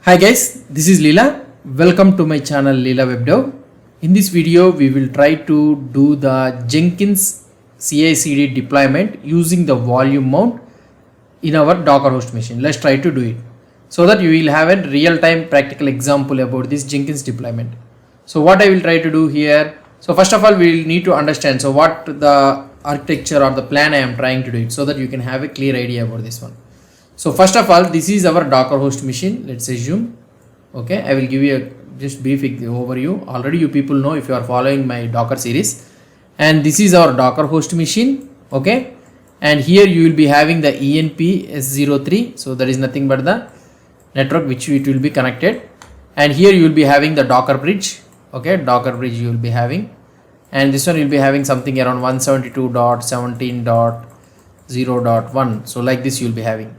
Hi guys, this is Leela. Welcome to my channel Leela WebDev. In this video, we will try to do the Jenkins CI/CD deployment using the volume mount in our Docker host machine. Let's try to do it so that you will have a real-time practical example about this Jenkins deployment. So what I will try to do here. So first of all, we will need to understand what the architecture or the plan I am trying to do it so that you can have a clear idea about this one. So first of all, this is our Docker host machine. Let's assume. Okay, I will give you a just brief overview. Already you people know if you are following my Docker series. And this is our Docker host machine. Okay, and here you will be having the ENP S03. So that is nothing but the network which it will be connected. And here you will be having the Docker bridge. Okay, Docker bridge you will be having. And this one will be having something around 172.17.0.1. So like this you will be having.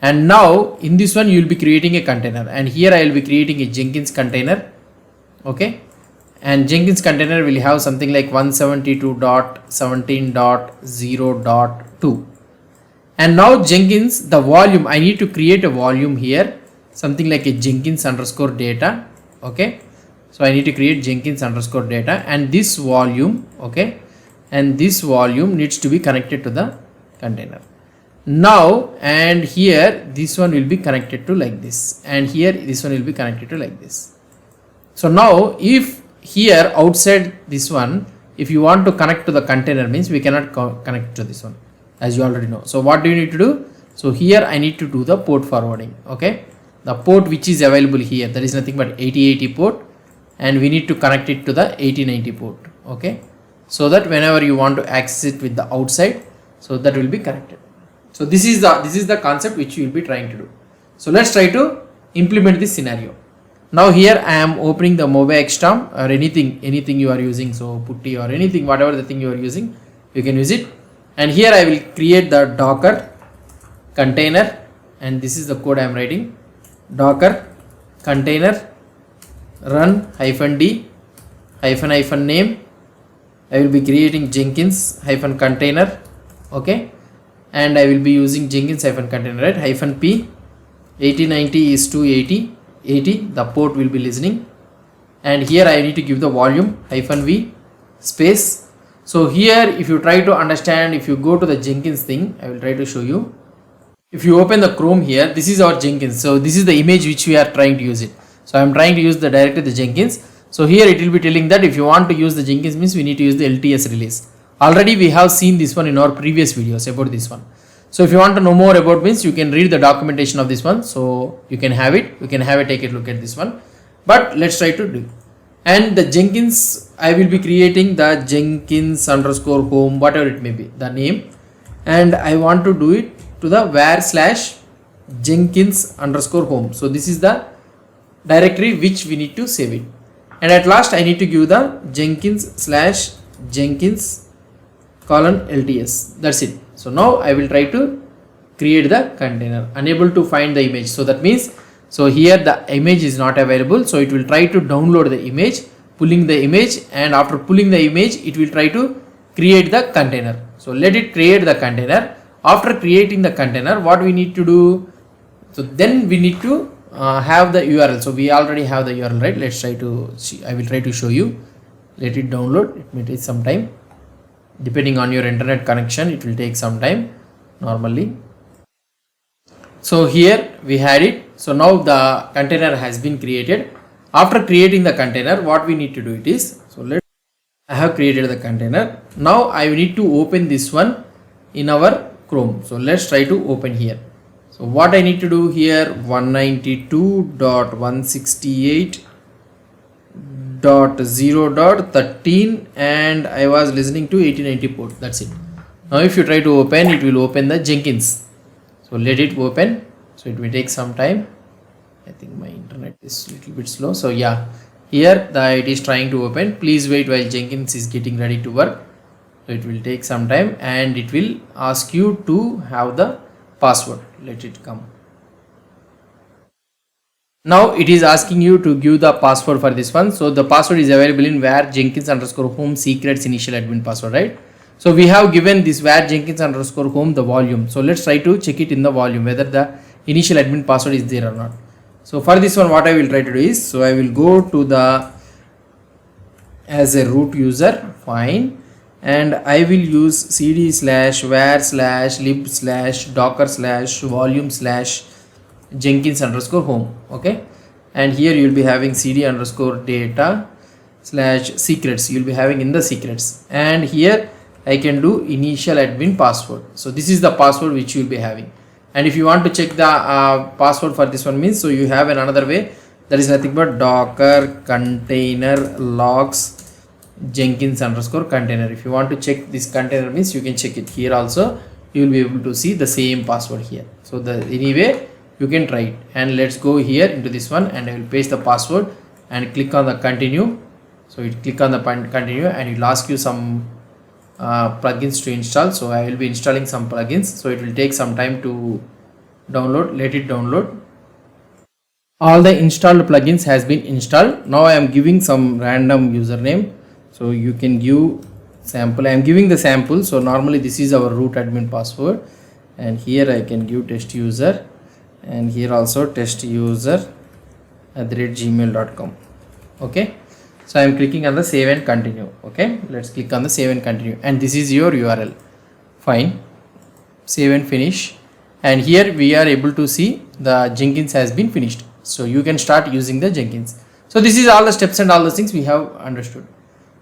And now in this one you will be creating a container, and here I will be creating a Jenkins container. Okay, and Jenkins container will have something like 172.17.0.2. and now Jenkins, the volume, I need to create a volume here, something like a Jenkins underscore data. Okay, so I need to create Jenkins underscore data, and this volume, okay, and this volume needs to be connected to the container. Now, and here this one will be connected to like this, and here this one will be connected to like this. So now if here outside this one, if you want to connect to the container, means we cannot connect to this one, as you already know. So what do you need to do? So here I need to do the port forwarding. Okay, the port which is available here, that is nothing but 8080 port, and we need to connect it to the 8090 port. Okay, so that whenever you want to access it with the outside, so that will be connected. So this is the concept which you will be trying to do. So let's try to implement this scenario. Now here I am opening the MobiXStorm or anything you are using. So putty or anything, whatever the thing you are using, you can use it. And here I will create the Docker container, and this is the code I am writing. Docker container run -d -- name. I will be creating Jenkins -container. Okay. And I will be using Jenkins -container, right? -p 8090 is to 80 the port will be listening, and here I need to give the volume -v space. So here if you try to understand, if you go to the Jenkins thing, I will try to show you. If you open the Chrome here, this is our Jenkins. So this is the image which we are trying to use it. So I am trying to use directly the Jenkins. So here it will be telling that if you want to use the Jenkins, means we need to use the LTS release. Already we have seen this one in our previous videos about this one. So if you want to know more about, means you can read the documentation of this one. So you can have it, take a look at this one. But let's try to do. And the Jenkins, I will be creating the Jenkins underscore home, whatever it may be, the name. And I want to do it to the var/Jenkins underscore home. So this is the directory which we need to save it. And at last I need to give the Jenkins/Jenkins :LTS. That's it. So now I will try to create the container. Unable to find the image. So that means, so here the image is not available. So it will try to download the image, pulling the image, and after pulling the image, it will try to create the container. So let it create the container. After creating the container, what we need to do? So then we need to have the URL. So we already have the URL, right? Let's try to see. I will try to show you. Let it download. It may take some time. Depending on your internet connection, it will take some time normally. So here we had it. So now the container has been created. After creating the container, what we need to do it is, so I have created the container. Now I need to open this one in our Chrome. So let's try to open here. So what I need to do here, 192.168.0.13, and I was listening to 8090 port. That's it. Now if you try to open, it will open the Jenkins. So let it open. So it will take some time. I think my internet is a little bit slow. So yeah, here it is trying to open. Please wait while Jenkins is getting ready to work. So it will take some time, and it will ask you to have the password. Let it come. Now it is asking you to give the password for this one. So the password is available in var Jenkins underscore home secrets initial admin password, right? So we have given this var Jenkins underscore home the volume. So let's try to check it in the volume whether the initial admin password is there or not. So for this one, what I will try to do is, so I will go to the as a root user, fine, and I will use cd / var / lib / docker / volume / Jenkins _home. Okay, and here you will be having cd _data / secrets, you will be having in the secrets, and here I can do initial admin password. So this is the password which you will be having. And if you want to check the password for this one means, so you have another way, that is nothing but docker container logs Jenkins _container. If you want to check this container means, you can check it here also, you will be able to see the same password here. So the anyway you can try it, and let's go here into this one, and I will paste the password and click on the continue. So you click on the continue, and it will ask you some plugins to install. So I will be installing some plugins, so it will take some time to download. Let it download. All the installed plugins has been installed. Now I am giving some random username, so you can give sample. I am giving the sample. So normally this is our root admin password, and here I can give test user, and here also test user @gmail.com. okay, so I am clicking on the save and continue. Okay, let's click on the save and continue, and this is your URL. Fine, save and finish, and here we are able to see the Jenkins has been finished. So you can start using the Jenkins. So this is all the steps and all the things we have understood.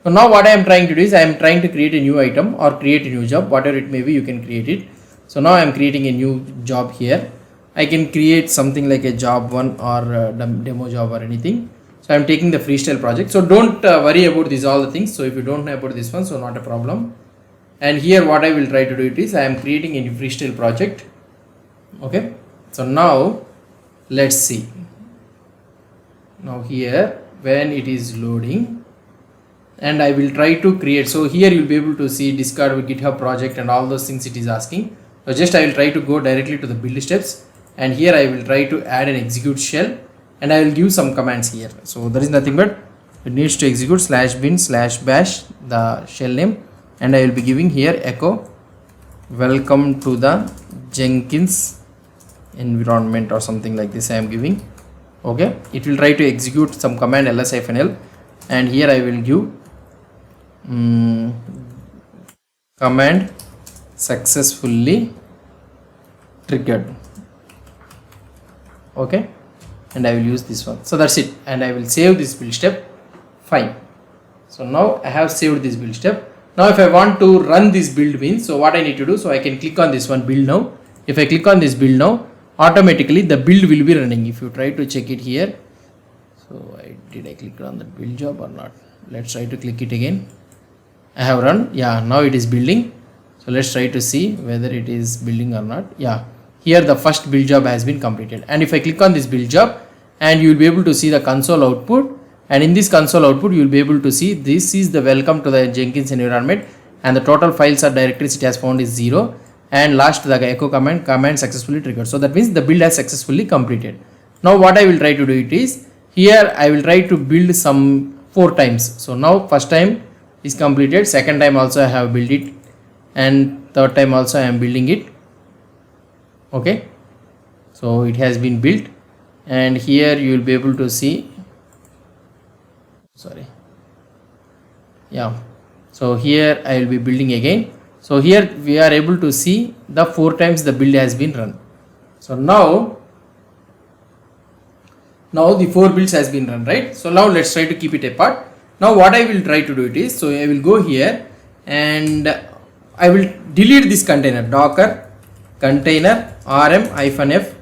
So now what I am trying to do is, I am trying to create a new item or create a new job, whatever it may be, you can create it. So now I am creating a new job here. I can create something like a job one or a demo job or anything. So I am taking the freestyle project. So don't worry about these all the things. So if you don't know about this one, so not a problem. And here what I will try to do it is, I am creating a new freestyle project. Okay. So now let's see. Now here when it is loading, and I will try to create. So here you will be able to see discard GitHub project and all those things it is asking. So just I will try to go directly to the build steps, and here I will try to add an execute shell, and I will give some commands here. So there is nothing but it needs to execute /bin /bash the shell name, and I will be giving here echo welcome to the Jenkins environment or something like this I am giving. Okay, it will try to execute some command ls-l, and here I will give command successfully triggered. Okay, and I will use this one. So that's it, and I will save this build step. Fine. So now I have saved this build step. Now if I want to run this build means, so what I need to do, so I can click on this one, build now. If I click on this build now, automatically the build will be running. If you try to check it here, so did I click on the build job or not? Let's try to click it again. I have run. Yeah, now it is building. So let's try to see whether it is building or not. Yeah, here the first build job has been completed, and if I click on this build job, and you will be able to see the console output, and in this console output you will be able to see this is the welcome to the Jenkins environment, and the total files or directories it has found is 0, and last the echo command successfully triggered. So that means the build has successfully completed. Now what I will try to do it is, here I will try to build some 4 times. So now first time is completed, second time also I have built it, and third time also I am building it. Okay, so it has been built, and here you will be able to see, sorry, yeah, so here I will be building again. So here we are able to see the 4 times the build has been run. So now the 4 builds has been run, right? So now let's try to keep it apart. Now what I will try to do it is, so I will go here and I will delete this container, docker container rm-f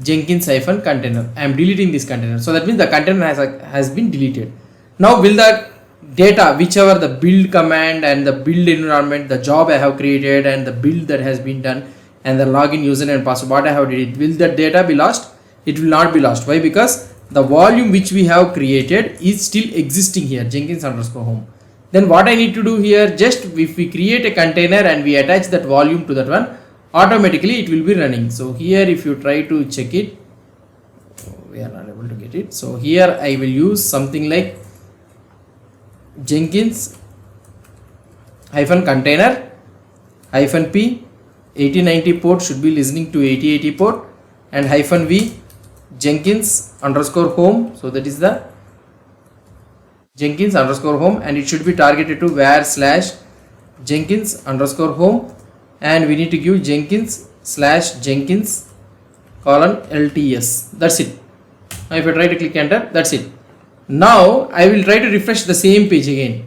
Jenkins-container. I am deleting this container. So that means the container has been deleted. Now will the data, whichever the build command and the build environment, the job I have created and the build that has been done and the login username and password what I have did, will that data be lost? It will not be lost. Why? Because the volume which we have created is still existing here, Jenkins_home. Then what I need to do here, just if we create a container and we attach that volume to that one, automatically it will be running. So here if you try to check it, we are not able to get it. So here I will use something like Jenkins-container -p 8090 port should be listening to 8080 port, and -v Jenkins underscore home. So that is the Jenkins underscore home, and it should be targeted to var slash Jenkins underscore home, and we need to give Jenkins slash Jenkins colon LTS. That's it. Now if I try to click enter, that's it. Now I will try to refresh the same page again.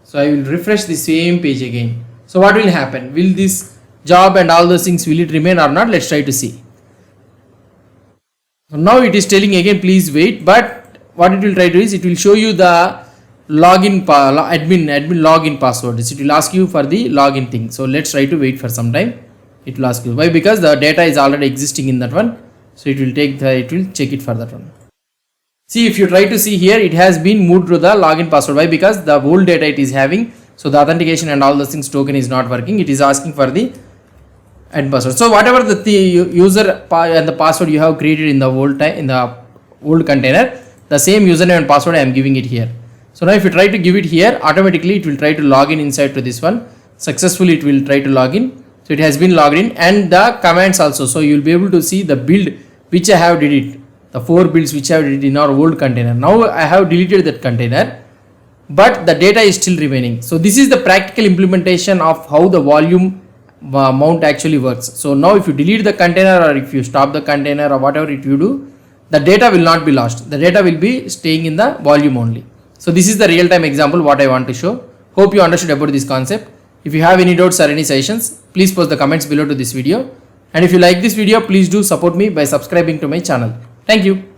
So I will refresh the same page again. So what will happen? Will this job and all those things, will it remain or not? Let's try to see. So now it is telling again please wait, but what it will try to do is it will show you the login admin login password. It will ask you for the login thing. So let's try to wait for some time. It will ask you why, because the data is already existing in that one. So it will check it for that one. See, if you try to see here, it has been moved to the login password. Why? Because the old data it is having, so the authentication and all those things token is not working. It is asking for the admin password. So whatever the user and the password you have created in the old container, the same username and password I am giving it here. So now if you try to give it here, automatically it will try to log in inside to this one. Successfully it will try to log in. So it has been logged in, and the commands also. So you will be able to see the build which I have did it. The 4 builds which I have did in our old container. Now I have deleted that container, but the data is still remaining. So this is the practical implementation of how the volume mount actually works. So now if you delete the container, or if you stop the container, or whatever it you do, the data will not be lost. The data will be staying in the volume only. So this is the real-time example what I want to show. Hope you understood about this concept. If you have any doubts or any suggestions, please post the comments below to this video. And if you like this video, please do support me by subscribing to my channel. Thank you.